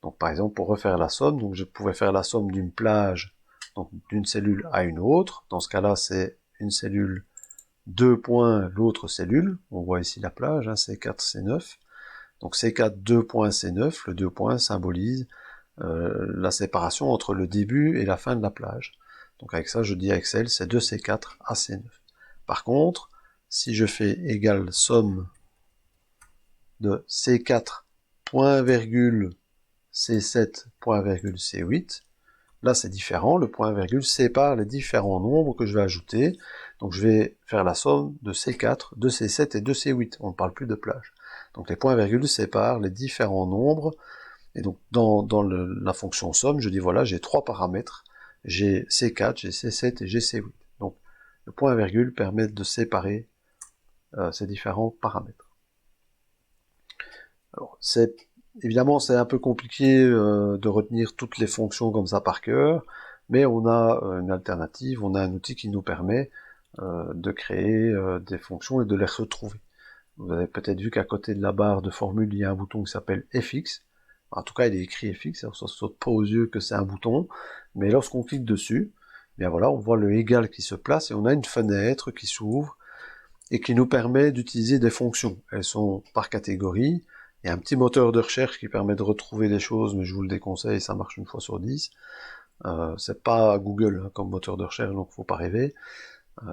Donc par exemple, pour refaire la somme, donc je pouvais faire la somme d'une plage, donc d'une cellule à une autre. Dans ce cas-là, c'est une cellule 2 points l'autre cellule, on voit ici la plage, hein, C4, C9, donc C4, 2 points, C9, le 2 points symbolise la séparation entre le début et la fin de la plage. Donc avec ça, je dis à Excel, c'est de C4 à C9. Par contre, si je fais égal somme de C4, point virgule, C7, point virgule, C8, là c'est différent, le point virgule sépare les différents nombres que je vais ajouter, donc je vais faire la somme de C4, de C7 et de C8, on ne parle plus de plage. Donc les points virgules séparent les différents nombres, et donc dans la fonction somme, je dis voilà, j'ai 3 paramètres, j'ai C4, j'ai C7 et j'ai C8. Donc le point virgule permet de séparer ces différents paramètres. Alors évidemment c'est un peu compliqué de retenir toutes les fonctions comme ça par cœur, mais on a une alternative, on a un outil qui nous permet de créer des fonctions et de les retrouver. Vous avez peut-être vu qu'à côté de la barre de formule, il y a un bouton qui s'appelle FX. En tout cas, il est écrit FX, ça ne saute pas aux yeux que c'est un bouton, mais lorsqu'on clique dessus, bien voilà, on voit le égal qui se place et on a une fenêtre qui s'ouvre et qui nous permet d'utiliser des fonctions. Elles sont par catégorie. Il y a un petit moteur de recherche qui permet de retrouver des choses, mais je vous le déconseille, ça marche une fois sur 10. C'est pas Google hein, comme moteur de recherche, donc faut pas rêver.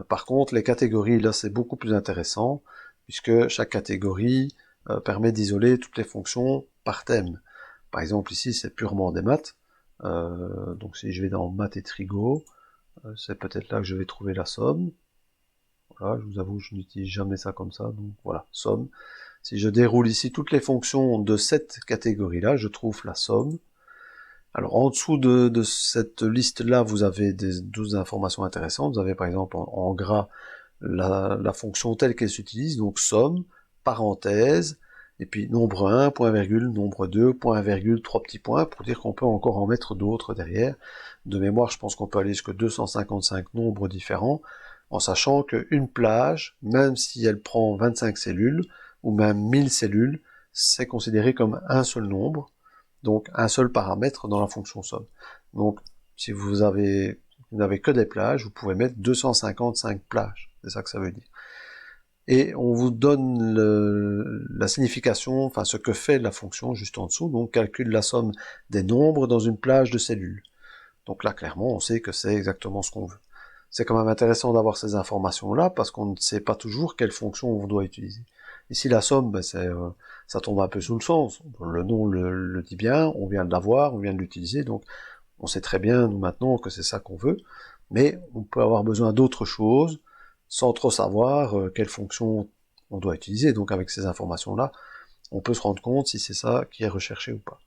Par contre, les catégories, là, c'est beaucoup plus intéressant, puisque chaque catégorie permet d'isoler toutes les fonctions par thème. Par exemple, ici, c'est purement des maths. Donc si je vais dans maths et trigo, c'est peut-être là que je vais trouver la somme. Voilà, je vous avoue, je n'utilise jamais ça comme ça, donc voilà, somme. Si je déroule ici toutes les fonctions de cette catégorie-là, je trouve la somme. Alors en dessous de cette liste-là, vous avez des 12 informations intéressantes. Vous avez par exemple en gras la fonction telle qu'elle s'utilise, donc somme, parenthèse, et puis nombre 1, point virgule, nombre 2, point virgule, 3 petits points, pour dire qu'on peut encore en mettre d'autres derrière. De mémoire, je pense qu'on peut aller jusqu'à 255 nombres différents, en sachant qu'une plage, même si elle prend 25 cellules, ou même 1000 cellules, c'est considéré comme un seul nombre, donc un seul paramètre dans la fonction somme. Donc si vous n'avez que des plages, vous pouvez mettre 255 plages, c'est ça que ça veut dire. Et on vous donne la signification, enfin ce que fait la fonction juste en dessous, donc calcule la somme des nombres dans une plage de cellules. Donc là clairement on sait que c'est exactement ce qu'on veut. C'est quand même intéressant d'avoir ces informations-là, parce qu'on ne sait pas toujours quelle fonction on doit utiliser. Ici, la somme, ben, ça tombe un peu sous le sens. Le nom le dit bien, on vient de l'avoir, on vient de l'utiliser, donc on sait très bien, nous, maintenant, que c'est ça qu'on veut, mais on peut avoir besoin d'autre chose, sans trop savoir quelle fonction on doit utiliser. Donc avec ces informations-là, on peut se rendre compte si c'est ça qui est recherché ou pas.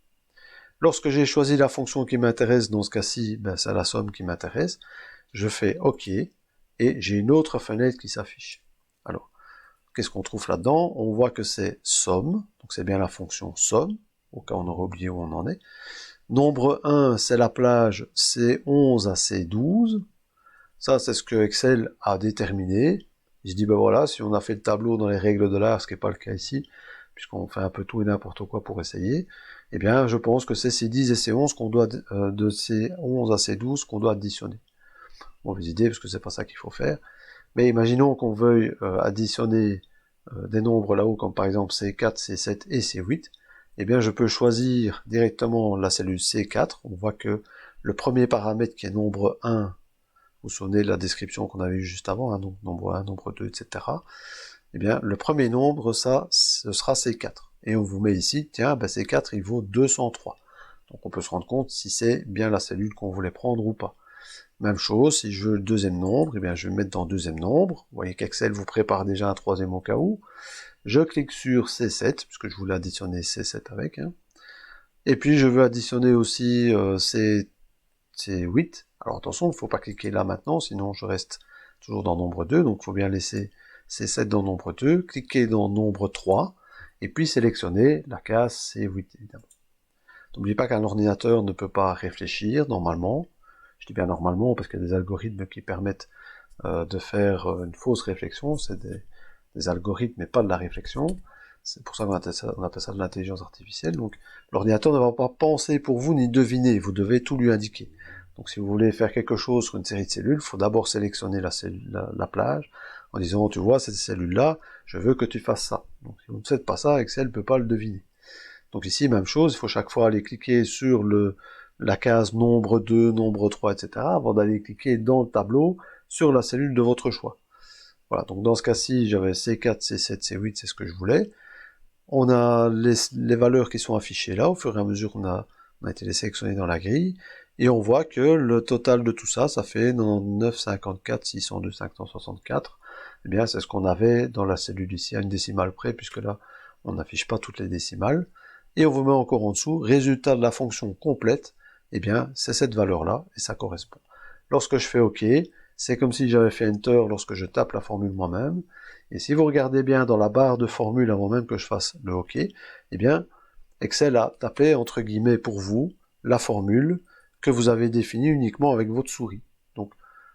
Lorsque j'ai choisi la fonction qui m'intéresse, dans ce cas-ci, ben, c'est la somme qui m'intéresse, je fais OK, et j'ai une autre fenêtre qui s'affiche. Alors, qu'est-ce qu'on trouve là-dedans? On voit que c'est somme, donc c'est bien la fonction somme, au cas où on aurait oublié où on en est. Nombre 1, c'est la plage C11 à C12. Ça, c'est ce que Excel a déterminé. Il se dit, ben voilà, si on a fait le tableau dans les règles de l'art, ce qui n'est pas le cas ici, puisqu'on fait un peu tout et n'importe quoi pour essayer, eh bien, je pense que c'est C10 et C11 qu'on doit, de C11 à C12 qu'on doit additionner. Mauvaise idée, parce que c'est pas ça qu'il faut faire. Mais imaginons qu'on veuille additionner des nombres là-haut, comme par exemple C4, C7 et C8, eh bien je peux choisir directement la cellule C4. On voit que le premier paramètre qui est nombre 1, vous vous souvenez de la description qu'on avait eue juste avant, hein, donc nombre 1, nombre 2, etc. Eh bien le premier nombre, ça, ce sera C4. Et on vous met ici, tiens, ben C4 il vaut 203. Donc on peut se rendre compte si c'est bien la cellule qu'on voulait prendre ou pas. Même chose, si je veux le deuxième nombre, eh bien je vais me mettre dans deuxième nombre. Vous voyez qu'Excel vous prépare déjà un troisième au cas où. Je clique sur C7, puisque je voulais additionner C7 avec. Hein. Et puis je veux additionner aussi C8. Alors attention, il ne faut pas cliquer là maintenant, sinon je reste toujours dans nombre 2. Donc il faut bien laisser C7 dans nombre 2, cliquer dans nombre 3, et puis sélectionner la case C8, évidemment. N'oubliez pas qu'un ordinateur ne peut pas réfléchir, normalement. Je dis bien normalement, parce qu'il y a des algorithmes qui permettent de faire une fausse réflexion, c'est des algorithmes, mais pas de la réflexion. C'est pour ça qu'on appelle ça de l'intelligence artificielle. Donc l'ordinateur ne va pas penser pour vous, ni deviner, vous devez tout lui indiquer. Donc si vous voulez faire quelque chose sur une série de cellules, il faut d'abord sélectionner la plage, en disant, tu vois, cette cellule-là, je veux que tu fasses ça. Donc si vous ne faites pas ça, Excel ne peut pas le deviner. Donc ici, même chose, il faut chaque fois aller cliquer sur la case nombre 2, nombre 3, etc., avant d'aller cliquer dans le tableau sur la cellule de votre choix. Voilà, donc dans ce cas-ci, j'avais C4, C7, C8, c'est ce que je voulais. On a les valeurs qui sont affichées là, au fur et à mesure qu'on a été les sélectionner dans la grille, et on voit que le total de tout ça, ça fait 99, 54, 602, 564. Eh bien, c'est ce qu'on avait dans la cellule ici, à une décimale près, puisque là, on n'affiche pas toutes les décimales. Et on vous met encore en dessous, résultat de la fonction complète, eh bien, c'est cette valeur-là, et ça correspond. Lorsque je fais OK, c'est comme si j'avais fait Enter lorsque je tape la formule moi-même, et si vous regardez bien dans la barre de formule avant même que je fasse le OK, eh bien, Excel a tapé, entre guillemets, pour vous, la formule que vous avez définie uniquement avec votre souris. Donc,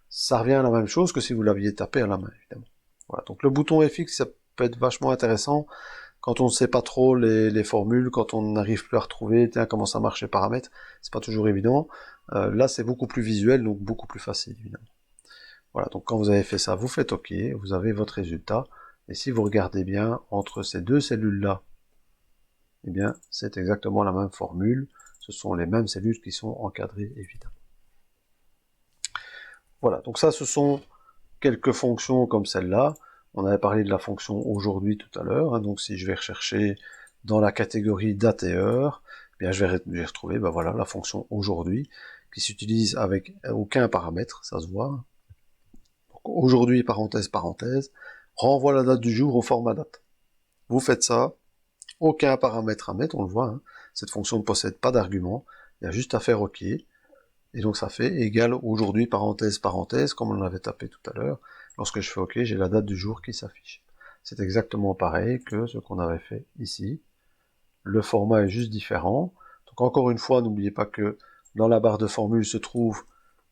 ça revient à la même chose que si vous l'aviez tapé à la main, évidemment. Voilà, donc le bouton FX, ça peut être vachement intéressant quand on ne sait pas trop les formules, quand on n'arrive plus à retrouver, tiens, comment ça marche les paramètres, c'est pas toujours évident. Là, c'est beaucoup plus visuel, donc beaucoup plus facile, évidemment. Voilà, donc quand vous avez fait ça, vous faites OK, vous avez votre résultat, et si vous regardez bien, entre ces deux cellules-là, eh bien, c'est exactement la même formule, ce sont les mêmes cellules qui sont encadrées, évidemment. Voilà, donc ça, ce sont quelques fonctions comme celle-là. On avait parlé de la fonction aujourd'hui tout à l'heure, hein, donc si je vais rechercher dans la catégorie date et heure, eh bien je vais retrouver ben voilà, la fonction aujourd'hui, qui s'utilise avec aucun paramètre, ça se voit. Aujourd'hui, parenthèse, parenthèse, renvoie la date du jour au format date. Vous faites ça, aucun paramètre à mettre, on le voit, hein. Cette fonction ne possède pas d'argument, il y a juste à faire OK, et donc ça fait égal aujourd'hui, parenthèse, parenthèse, comme on l'avait tapé tout à l'heure. Lorsque je fais OK, j'ai la date du jour qui s'affiche. C'est exactement pareil que ce qu'on avait fait ici. Le format est juste différent. Donc encore une fois, n'oubliez pas que dans la barre de formule se trouve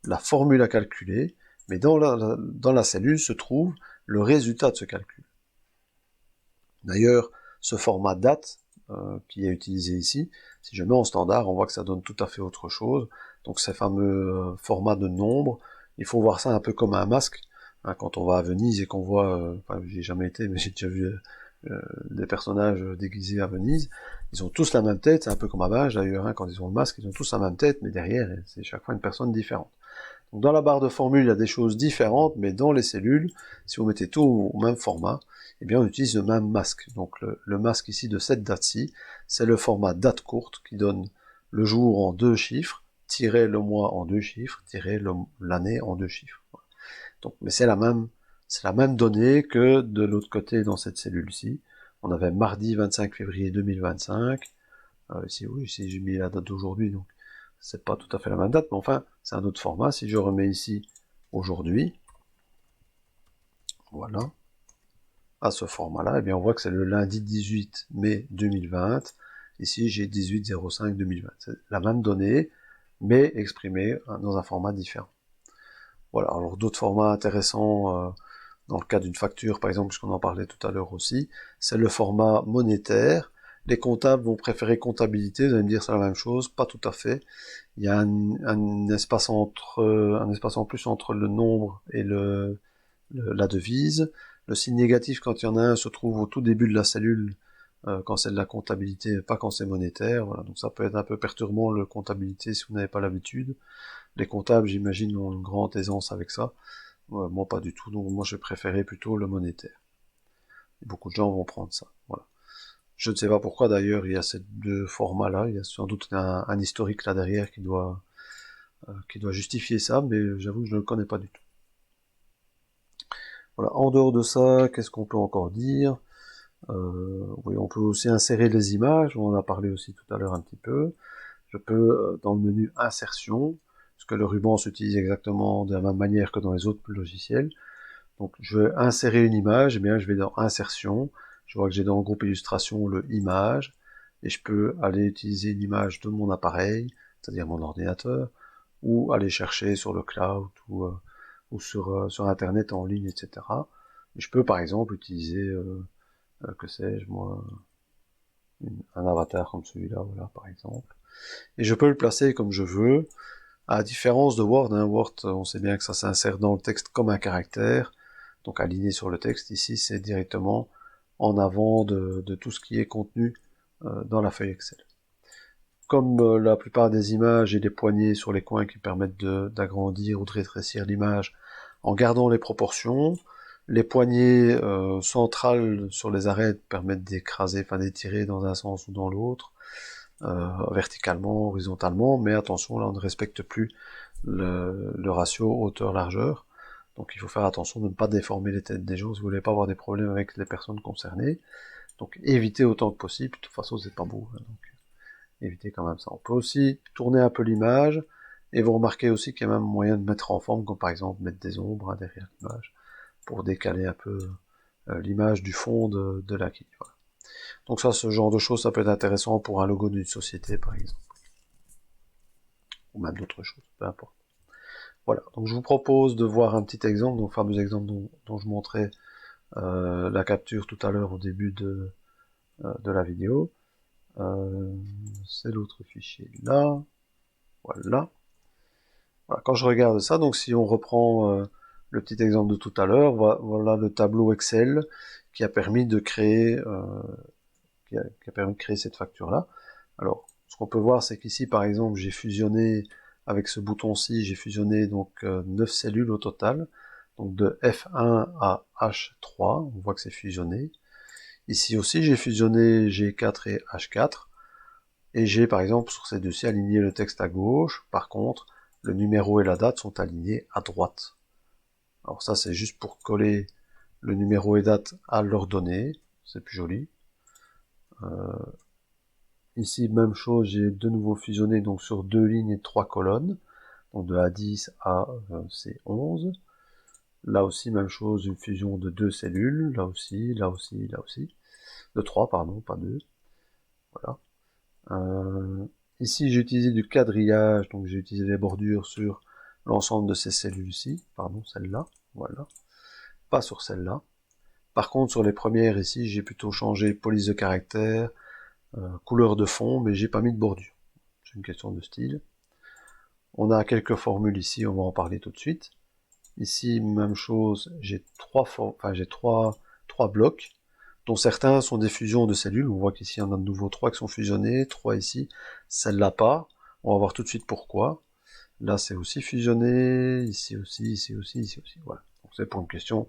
la formule à calculer, mais dans la cellule se trouve le résultat de ce calcul. D'ailleurs, ce format date qui est utilisé ici, si je mets en standard, on voit que ça donne tout à fait autre chose. Donc ces fameux formats de nombres, il faut voir ça un peu comme un masque. Hein, quand on va à Venise et qu'on voit, enfin j'ai jamais été, mais j'ai déjà vu des personnages déguisés à Venise, ils ont tous la même tête, c'est un peu comme à Binge d'ailleurs, hein, quand ils ont le masque, ils ont tous la même tête, mais derrière, c'est chaque fois une personne différente. Donc dans la barre de formule, il y a des choses différentes, mais dans les cellules, si vous mettez tout au même format, eh bien on utilise le même masque. Donc le masque ici de cette date-ci, c'est le format date courte qui donne le jour en 2 chiffres, tirer le mois en 2 chiffres, tirer l'année en 2 chiffres. Donc, mais c'est la même donnée que de l'autre côté dans cette cellule-ci. On avait mardi 25 février 2025. Ici, oui, ici j'ai mis la date d'aujourd'hui, donc c'est pas tout à fait la même date, mais enfin, c'est un autre format. Si je remets ici aujourd'hui, voilà, à ce format-là, eh bien on voit que c'est le lundi 18 mai 2020. Ici, j'ai 18-05-2020. C'est la même donnée, mais exprimée dans un format différent. Voilà, alors d'autres formats intéressants dans le cas d'une facture, par exemple, puisqu'on en parlait tout à l'heure aussi, c'est le format monétaire. Les comptables vont préférer comptabilité, vous allez me dire c'est la même chose, pas tout à fait. Il y a un espace en plus entre le nombre et la devise. Le signe négatif, quand il y en a un, se trouve au tout début de la cellule, quand c'est de la comptabilité, pas quand c'est monétaire. Voilà. Donc ça peut être un peu perturbant, le comptabilité, si vous n'avez pas l'habitude. Les comptables, j'imagine, ont une grande aisance avec ça. Moi, pas du tout. Donc moi, je préférais plutôt le monétaire. Et beaucoup de gens vont prendre ça. Voilà. Je ne sais pas pourquoi, d'ailleurs, il y a ces deux formats-là. Il y a sans doute un historique là derrière qui doit justifier ça, mais j'avoue que je ne le connais pas du tout. Voilà. En dehors de ça, qu'est-ce qu'on peut encore dire? Oui, on peut aussi insérer les images, on en a parlé aussi tout à l'heure un petit peu. Je peux, dans le menu insertion, parce que le ruban s'utilise exactement de la même manière que dans les autres logiciels. Donc je vais insérer une image, et bien je vais dans insertion, je vois que j'ai dans le groupe illustration le image, et je peux aller utiliser une image de mon appareil, c'est-à-dire mon ordinateur, ou aller chercher sur le cloud, ou sur internet en ligne, etc. Et je peux par exemple utiliser, que sais-je moi, un avatar comme celui-là, voilà par exemple. Et je peux le placer comme je veux, À la différence de Word, Word, on sait bien que ça s'insère dans le texte comme un caractère, donc aligné sur le texte. Ici, c'est directement en avant de tout ce qui est contenu dans la feuille Excel. Comme la plupart des images, j'ai des poignées sur les coins qui permettent d'agrandir ou de rétrécir l'image en gardant les proportions. Les poignées centrales sur les arêtes permettent d'écraser, enfin d'étirer dans un sens ou dans l'autre, verticalement, horizontalement, mais attention, là on ne respecte plus le ratio hauteur-largeur. Donc il faut faire attention de ne pas déformer les têtes des gens si vous voulez pas avoir des problèmes avec les personnes concernées. Donc évitez autant que possible, de toute façon c'est pas beau. Donc évitez quand même ça. On peut aussi tourner un peu l'image, et vous remarquez aussi qu'il y a même moyen de mettre en forme, comme par exemple mettre des ombres derrière l'image, pour décaler un peu l'image du fond de la quille. Voilà. Donc ça, ce genre de choses, ça peut être intéressant pour un logo d'une société, par exemple. Ou même d'autres choses, peu importe. Voilà, donc je vous propose de voir un petit exemple, donc le fameux exemple dont je montrais la capture tout à l'heure au début de la vidéo. C'est l'autre fichier là. Voilà. Voilà. Quand je regarde ça, donc si on reprend le petit exemple de tout à l'heure, voilà le tableau Excel qui a permis de créer cette facture-là. Alors, ce qu'on peut voir, c'est qu'ici, par exemple, j'ai fusionné, avec ce bouton-ci, j'ai fusionné donc 9 cellules au total, donc de F1 à H3, on voit que c'est fusionné. Ici aussi, j'ai fusionné G4 et H4, et j'ai, par exemple, sur ces deux-ci, aligné le texte à gauche. Par contre, le numéro et la date sont alignés à droite. Alors ça, c'est juste pour coller le numéro et date à leurs données, c'est plus joli. Ici, même chose, j'ai de nouveau fusionné donc sur 2 lignes et 3 colonnes, donc de A10 à C11. Là aussi, même chose, une fusion de 2 cellules, là aussi, là aussi, là aussi. De 3, pardon, pas 2. Voilà. Ici, j'ai utilisé du quadrillage, donc j'ai utilisé les bordures sur l'ensemble de ces cellules-ci, pardon, celle-là, voilà. Pas sur celle-là. Par contre, sur les premières ici, j'ai plutôt changé police de caractère, couleur de fond, mais j'ai pas mis de bordure. C'est une question de style. On a quelques formules ici, on va en parler tout de suite. Ici, même chose, j'ai trois blocs, dont certains sont des fusions de cellules. On voit qu'ici, on a de nouveau 3 qui sont fusionnés, 3 ici, celle-là pas. On va voir tout de suite pourquoi. Là, c'est aussi fusionné, ici aussi, ici aussi, ici aussi. Voilà. Donc c'est pour une question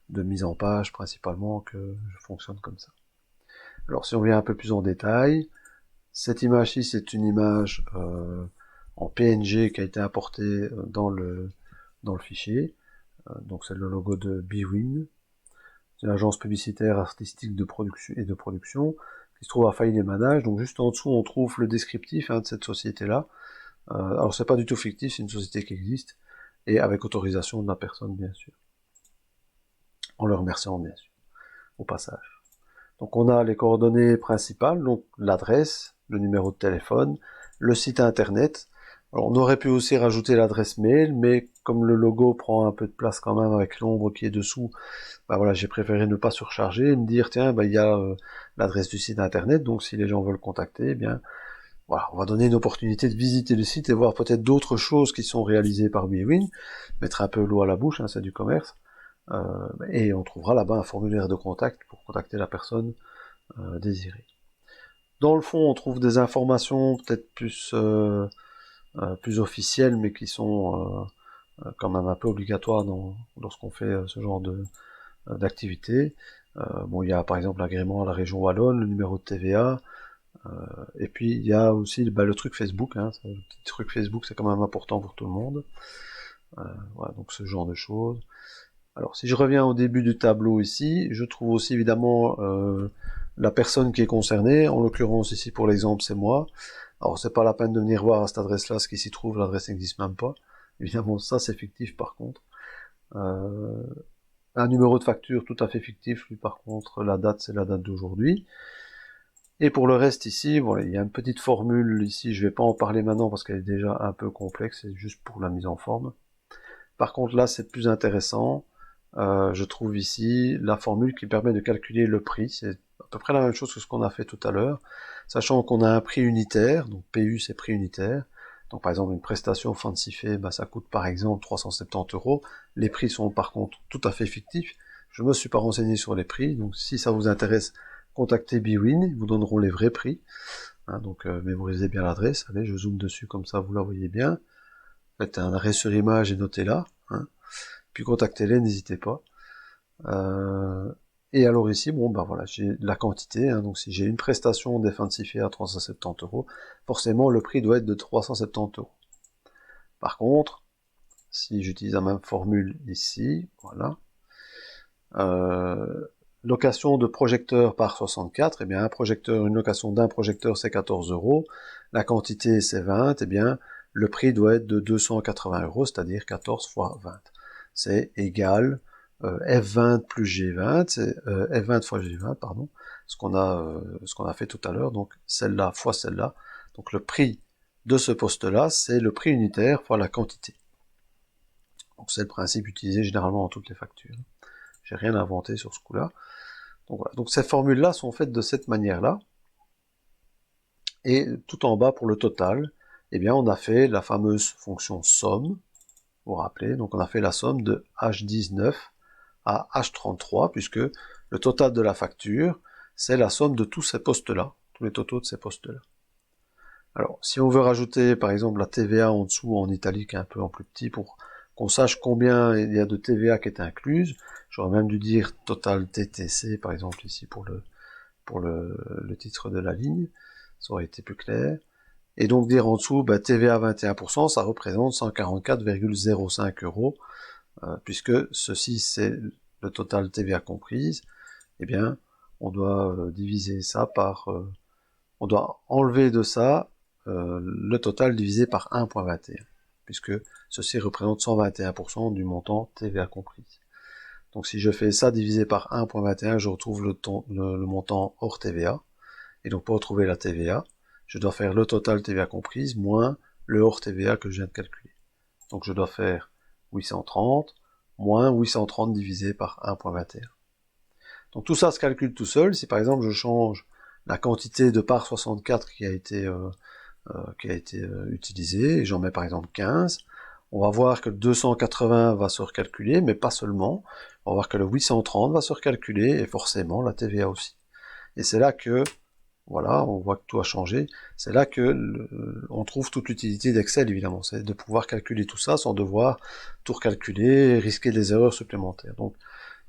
de mise en page, principalement, que je fonctionne comme ça. Alors, si on vient un peu plus en détail, cette image-ci, c'est une image en PNG qui a été importée dans le fichier. Donc c'est le logo de Bwin. C'est l'agence publicitaire artistique de production qui se trouve à Failly-les-Manages. Donc juste en dessous, on trouve le descriptif de cette société-là. Alors c'est pas du tout fictif, c'est une société qui existe, et avec autorisation de la personne, bien sûr. En le remerciant, bien sûr, au passage. Donc on a les coordonnées principales, donc l'adresse, le numéro de téléphone, le site internet. Alors on aurait pu aussi rajouter l'adresse mail, mais comme le logo prend un peu de place quand même avec l'ombre qui est dessous, bah voilà, j'ai préféré ne pas surcharger et me dire tiens, bah il y a l'adresse du site internet, donc si les gens veulent contacter, eh bien voilà, on va donner une opportunité de visiter le site et voir peut-être d'autres choses qui sont réalisées par Bwin, mettre un peu l'eau à la bouche, c'est du commerce, et on trouvera là-bas un formulaire de contact pour contacter la personne désirée. Dans le fond, on trouve des informations peut-être plus officielles, mais qui sont quand même un peu obligatoires lorsqu'on fait ce genre d'activité. Bon, il y a par exemple l'agrément à la région Wallonne, le numéro de TVA, et puis il y a aussi le truc Facebook, le petit truc Facebook, c'est quand même important pour tout le monde. Voilà, donc ce genre de choses. Alors si je reviens au début du tableau ici, je trouve aussi évidemment la personne qui est concernée, en l'occurrence ici pour l'exemple c'est moi. Alors c'est pas la peine de venir voir à cette adresse-là ce qui s'y trouve, l'adresse n'existe même pas. Évidemment ça c'est fictif par contre. Un numéro de facture tout à fait fictif, lui par contre la date c'est la date d'aujourd'hui. Et pour le reste ici, voilà, il y a une petite formule ici, je vais pas en parler maintenant parce qu'elle est déjà un peu complexe, c'est juste pour la mise en forme. Par contre là c'est plus intéressant, je trouve ici la formule qui permet de calculer le prix, c'est à peu près la même chose que ce qu'on a fait tout à l'heure, sachant qu'on a un prix unitaire, donc PU c'est prix unitaire, Donc par exemple une prestation Fancyfait, ça coûte par exemple 370 €. Les prix sont par contre tout à fait fictifs. Je ne me suis pas renseigné sur les prix, donc si ça vous intéresse, contactez Bwin, ils vous donneront les vrais prix. Donc mémorisez bien l'adresse, allez, je zoome dessus comme ça vous la voyez bien. Faites un arrêt sur image et notez-la. Puis contactez-les, n'hésitez pas. Et alors ici, voilà, j'ai la quantité, donc si j'ai une prestation des Fancyfait à 370 €, forcément le prix doit être de 370 €. Par contre, si j'utilise la même formule ici, voilà, location de projecteur par 64, une location d'un projecteur c'est 14 €, la quantité c'est 20, le prix doit être de 280 €, c'est-à-dire 14 fois 20. C'est égal F20 plus G20, c'est F20 fois G20, pardon, ce qu'on a fait tout à l'heure, donc celle-là fois celle-là. Donc le prix de ce poste-là, c'est le prix unitaire fois la quantité. Donc c'est le principe utilisé généralement dans toutes les factures. J'ai rien inventé sur ce coup-là. Donc voilà. Donc ces formules-là sont faites de cette manière-là. Et tout en bas pour le total, on a fait la fameuse fonction somme. Vous vous rappelez, donc on a fait la somme de H19 à H33, puisque le total de la facture, c'est la somme de tous ces postes-là, tous les totaux de ces postes-là. Alors, si on veut rajouter, par exemple, la TVA en dessous, en italique, un peu en plus petit, pour qu'on sache combien il y a de TVA qui est incluse, j'aurais même dû dire total TTC, par exemple, ici, pour le titre de la ligne, ça aurait été plus clair. Et donc dire en dessous, TVA 21%, ça représente 144,05 €, puisque ceci c'est le total TVA comprise, on doit diviser ça par... on doit enlever de ça le total divisé par 1,21, puisque ceci représente 121% du montant TVA comprise. Donc si je fais ça divisé par 1,21, je retrouve le montant hors TVA, et donc pour retrouver la TVA, je dois faire le total TVA comprise moins le hors TVA que je viens de calculer. Donc je dois faire 830 moins 830 divisé par 1,21. Donc tout ça se calcule tout seul. Si par exemple je change la quantité de part 64 qui a été utilisée, et j'en mets par exemple 15, on va voir que le 280 va se recalculer, mais pas seulement. On va voir que le 830 va se recalculer, et forcément la TVA aussi. Et c'est là que, voilà, on voit que tout a changé, c'est là que on trouve toute l'utilité d'Excel, évidemment, c'est de pouvoir calculer tout ça sans devoir tout recalculer et risquer des erreurs supplémentaires. Donc,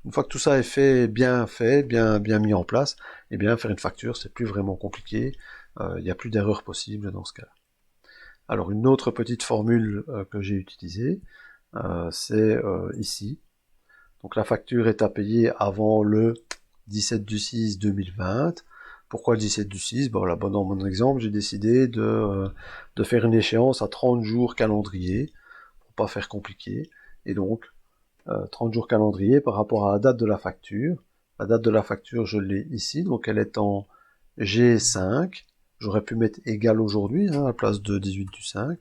une fois que tout ça est bien mis en place, faire une facture, c'est plus vraiment compliqué, il n'y a plus d'erreurs possibles dans ce cas-là. Alors, une autre petite formule que j'ai utilisée, c'est ici. Donc, la facture est à payer avant le 17/6/2020. Pourquoi le 17/6? Bon, là, dans mon exemple, j'ai décidé de faire une échéance à 30 jours calendrier, pour pas faire compliqué, et donc 30 jours calendrier par rapport à la date de la facture. La date de la facture, je l'ai ici, donc elle est en G5. J'aurais pu mettre égal aujourd'hui, à la place de 18/5,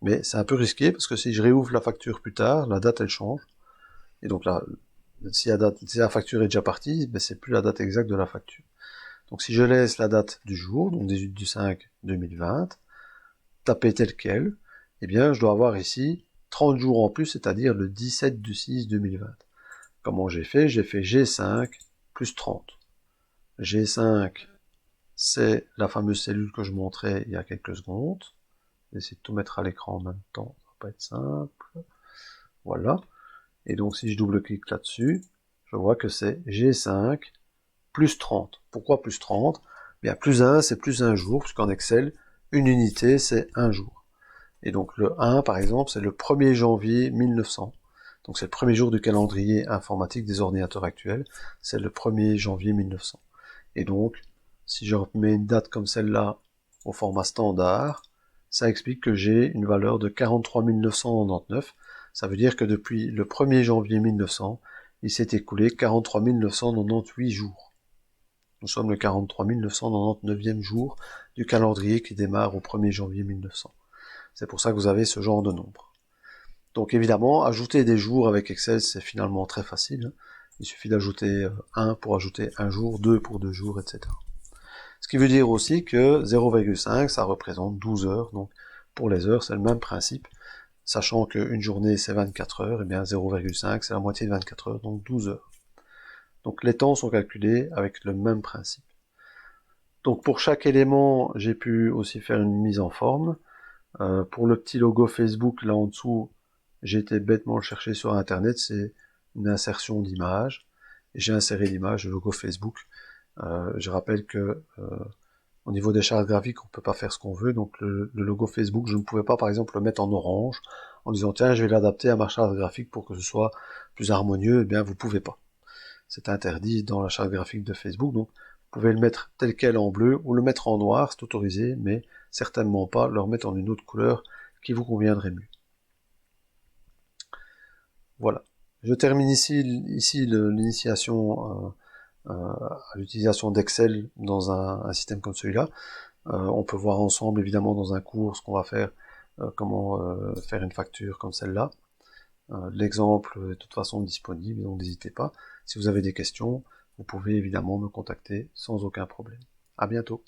mais c'est un peu risqué, parce que si je réouvre la facture plus tard, la date elle change, et donc là, si la facture est déjà partie, c'est plus la date exacte de la facture. Donc si je laisse la date du jour, donc 18/5/2020, tapée telle quelle, je dois avoir ici 30 jours en plus, c'est-à-dire le 17/6/2020. Comment j'ai fait? J'ai fait G5 plus 30. G5, c'est la fameuse cellule que je montrais il y a quelques secondes. J'essaie de tout mettre à l'écran en même temps, ça va pas être simple. Voilà. Et donc si je double-clique là-dessus, je vois que c'est G5 plus 30. Pourquoi plus 30? Plus 1, c'est plus un jour, puisqu'en Excel, une unité, c'est un jour. Et donc le 1, par exemple, c'est le 1er janvier 1900. Donc c'est le premier jour du calendrier informatique des ordinateurs actuels, c'est le 1er janvier 1900. Et donc, si je mets une date comme celle-là au format standard, ça explique que j'ai une valeur de 43 999. Ça veut dire que depuis le 1er janvier 1900, il s'est écoulé 43 998 jours. Nous sommes le 43 999e jour du calendrier qui démarre au 1er janvier 1900. C'est pour ça que vous avez ce genre de nombre. Donc évidemment, ajouter des jours avec Excel, c'est finalement très facile. Il suffit d'ajouter 1 pour ajouter un jour, 2 pour 2 jours, etc. Ce qui veut dire aussi que 0,5, ça représente 12 heures. Donc pour les heures, c'est le même principe. Sachant qu'une journée c'est 24 heures, et bien 0,5 c'est la moitié de 24 heures, donc 12 heures. Donc les temps sont calculés avec le même principe. Donc pour chaque élément, j'ai pu aussi faire une mise en forme. Pour le petit logo Facebook là en dessous, j'ai été bêtement le chercher sur internet, c'est une insertion d'image. Et j'ai inséré l'image, le logo Facebook. Je rappelle que au niveau des chartes graphiques, on peut pas faire ce qu'on veut, donc le logo Facebook, je ne pouvais pas par exemple le mettre en orange, en disant tiens je vais l'adapter à ma charte graphique pour que ce soit plus harmonieux, eh bien vous pouvez pas. C'est interdit dans la charte graphique de Facebook, donc vous pouvez le mettre tel quel en bleu, ou le mettre en noir, c'est autorisé, mais certainement pas le remettre en une autre couleur qui vous conviendrait mieux. Voilà. Je termine ici l'initiation à l'utilisation d'Excel dans un système comme celui-là. On peut voir ensemble, évidemment, dans un cours, ce qu'on va faire, comment faire une facture comme celle-là. L'exemple est de toute façon disponible, donc n'hésitez pas. Si vous avez des questions, vous pouvez évidemment me contacter sans aucun problème. À bientôt.